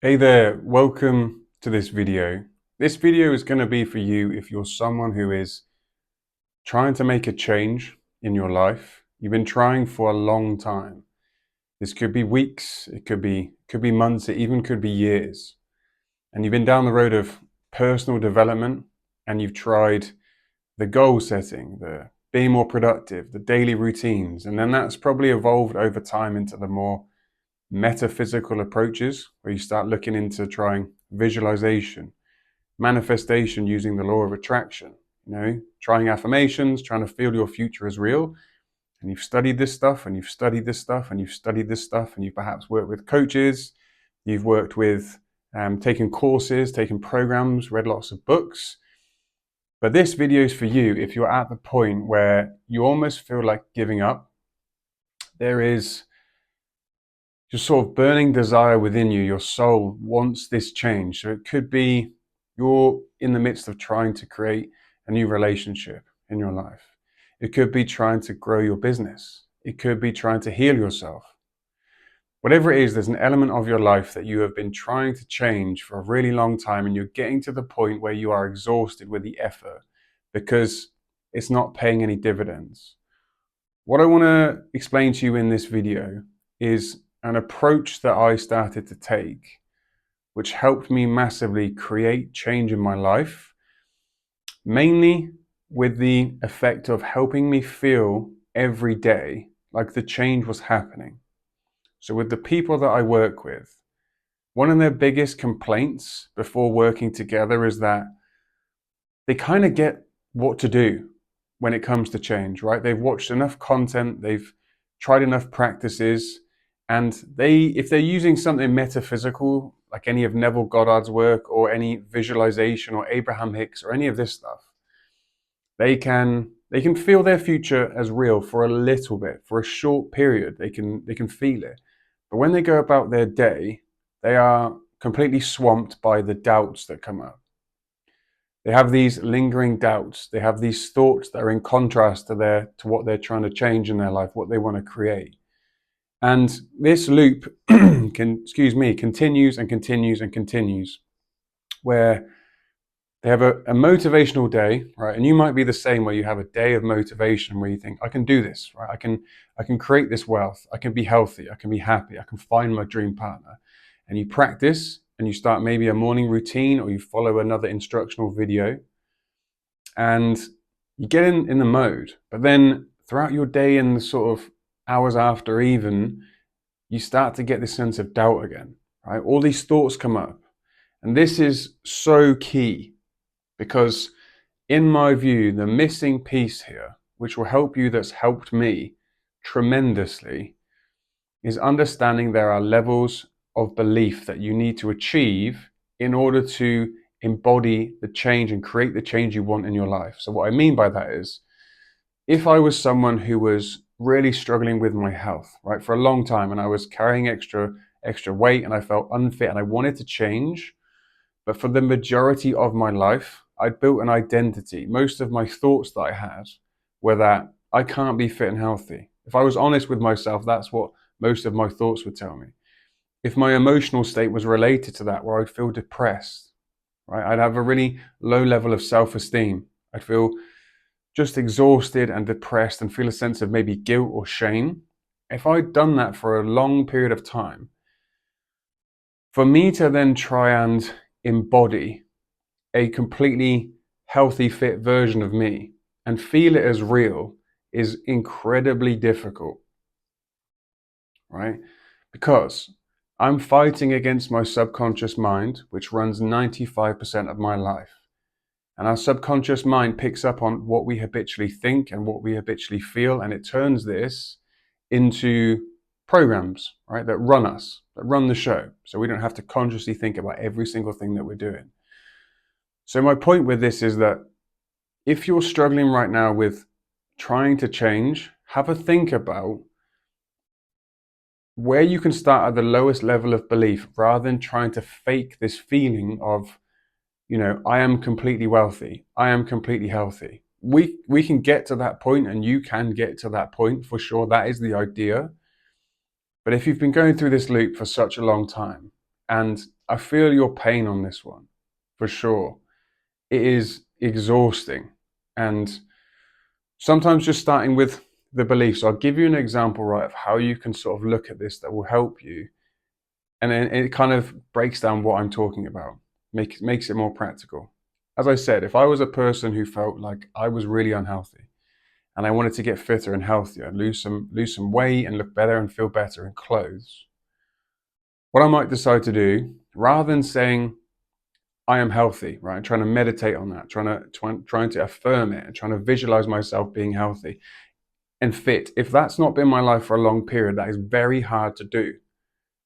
Hey there, welcome to this video. This video is going to be for you if you're someone who is trying to make a change in your life. You've been trying for a long time. This could be weeks, it could be months, it even could be years. And you've been down the road of personal development and you've tried the goal setting, the being more productive, the daily routines, and then that's probably evolved over time into the more metaphysical approaches where you start looking into trying visualization, manifestation using the law of attraction, trying affirmations, trying to feel your future is real. And you've studied this stuff and you've studied this stuff and you've studied this stuff and you've perhaps worked with coaches, you've worked with taken courses, taken programs, read lots of books. But this video is for you if you're at the point where you almost feel like giving up. There is just sort of burning desire within you. Your soul wants this change. So it could be you're in the midst of trying to create a new relationship in your life. It could be trying to grow your business. It could be trying to heal yourself. Whatever it is, there's an element of your life that you have been trying to change for a really long time, and you're getting to the point where you are exhausted with the effort because it's not paying any dividends. What I want to explain to you in this video is an approach that I started to take, which helped me massively create change in my life, mainly with the effect of helping me feel every day like the change was happening. So with the people that I work with, one of their biggest complaints before working together is that they kind of get what to do when it comes to change, right? They've watched enough content, they've tried enough practices, and if they're using something metaphysical, like any of Neville Goddard's work or any visualization or Abraham Hicks or any of this stuff, they can feel their future as real for a little bit, for a short period. They can feel it. But when they go about their day, they are completely swamped by the doubts that come up. They have these lingering doubts. They have these thoughts that are in contrast to what they're trying to change in their life, what they want to create. And this loop continues and continues and continues, where they have a motivational day, right? And you might be the same, where you have a day of motivation where you think, I can do this, right? I can create this wealth. I can be healthy. I can be happy. I can find my dream partner. And you practice and you start maybe a morning routine, or you follow another instructional video and you get in the mode. But then throughout your day and the sort of hours after, even, you start to get this sense of doubt again, right? All these thoughts come up. And this is so key because, in my view, the missing piece here, which will help you, that's helped me tremendously, is understanding there are levels of belief that you need to achieve in order to embody the change and create the change you want in your life. So what I mean by that is, if I was someone who was really struggling with my health, right, for a long time, and I was carrying extra weight and I felt unfit and I wanted to change, but for the majority of my life, I'd built an identity. Most of my thoughts that I had were that I can't be fit and healthy. If I was honest with myself, that's what most of my thoughts would tell me. If my emotional state was related to that, where I'd feel depressed, right? I'd have a really low level of self-esteem. I'd feel just exhausted and depressed and feel a sense of maybe guilt or shame. If I'd done that for a long period of time, for me to then try and embody a completely healthy, fit version of me and feel it as real is incredibly difficult, right? Because I'm fighting against my subconscious mind, which runs 95% of my life. And our subconscious mind picks up on what we habitually think and what we habitually feel, and it turns this into programs, right, that run us, that run the show. So we don't have to consciously think about every single thing that we're doing. So my point with this is that if you're struggling right now with trying to change, have a think about where you can start at the lowest level of belief, rather than trying to fake this feeling of, I am completely wealthy, I am completely healthy. We can get to that point, and you can get to that point for sure. That is the idea. But if you've been going through this loop for such a long time, and I feel your pain on this one, for sure. It is exhausting. And sometimes just starting with the beliefs. I'll give you an example, right, of how you can sort of look at this that will help you. And then it kind of breaks down what I'm talking about, makes it more practical. As I said, if I was a person who felt like I was really unhealthy and I wanted to get fitter and healthier, lose some weight and look better and feel better in clothes, what I might decide to do, rather than saying I am healthy, right, trying to meditate on that, trying to affirm it and trying to visualize myself being healthy and fit, if that's not been my life for a long period, that is very hard to do.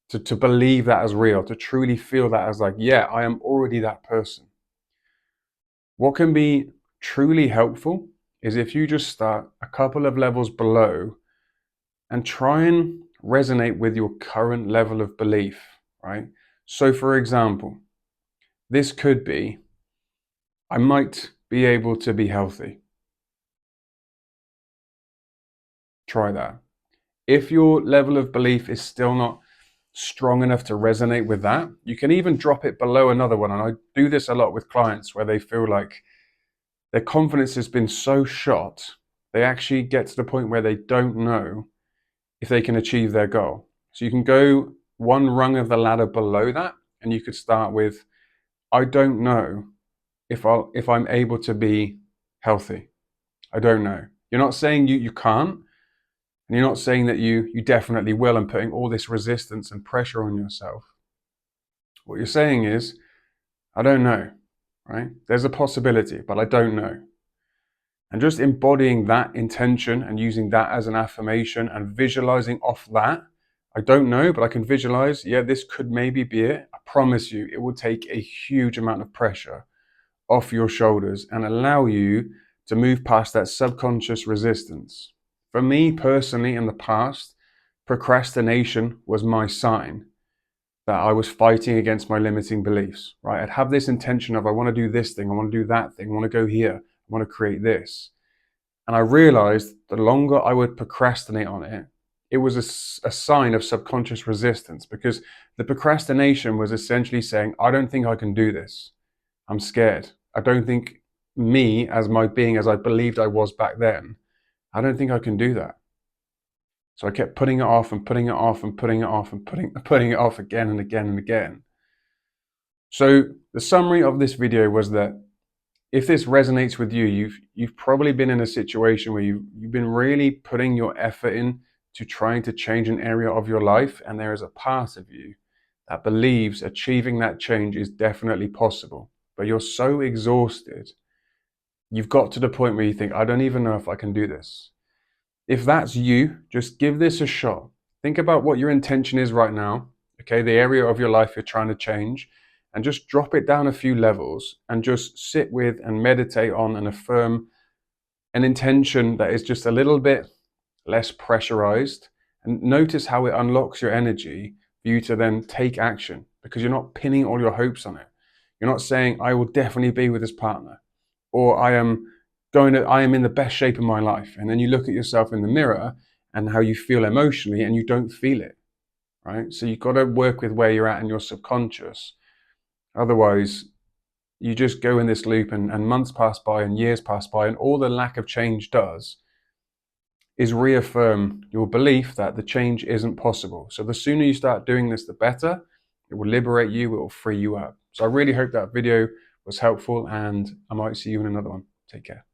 To believe that as real, to truly feel that as like, yeah, I am already that person. What can be truly helpful is if you just start a couple of levels below and try and resonate with your current level of belief, right? So for example, this could be, I might be able to be healthy. Try that. If your level of belief is still not strong enough to resonate with that, you can even drop it below another one. And I do this a lot with clients where they feel like their confidence has been so shot, they actually get to the point where they don't know if they can achieve their goal. So you can go one rung of the ladder below that, and you could start with, I don't know if I'm able to be healthy. I don't know. You're not saying you can't, and you're not saying that you definitely will and putting all this resistance and pressure on yourself. What you're saying is, I don't know, right? There's a possibility, but I don't know. And just embodying that intention and using that as an affirmation and visualizing off that, I don't know, but I can visualize, yeah, this could maybe be it. I promise you, it will take a huge amount of pressure off your shoulders and allow you to move past that subconscious resistance. For me personally, in the past, procrastination was my sign that I was fighting against my limiting beliefs, right? I'd have this intention of, I want to do this thing, I want to do that thing, I want to go here, I want to create this. And I realized the longer I would procrastinate on it, it was a sign of subconscious resistance, because the procrastination was essentially saying, I don't think I can do this. I'm scared. I don't think me as my being as I believed I was back then, I don't think I can do that. So I kept putting it off and putting it off and putting it off and putting it off again and again and again. So the summary of this video was that if this resonates with you, you've probably been in a situation where you've been really putting your effort in to trying to change an area of your life, and there is a part of you that believes achieving that change is definitely possible, but you're so exhausted, you've got to the point where you think, I don't even know if I can do this. If that's you, just give this a shot. Think about what your intention is right now, okay, the area of your life you're trying to change, and just drop it down a few levels and just sit with and meditate on and affirm an intention that is just a little bit less pressurized, and notice how it unlocks your energy for you to then take action, because you're not pinning all your hopes on it. You're not saying, I will definitely be with this partner, or I am in the best shape of my life. And then you look at yourself in the mirror and how you feel emotionally and you don't feel it, right? So you've got to work with where you're at in your subconscious. Otherwise, you just go in this loop and months pass by and years pass by, and all the lack of change does is reaffirm your belief that the change isn't possible. So the sooner you start doing this, the better. It will liberate you, it will free you up. So I really hope that video was helpful, and I might see you in another one. Take care.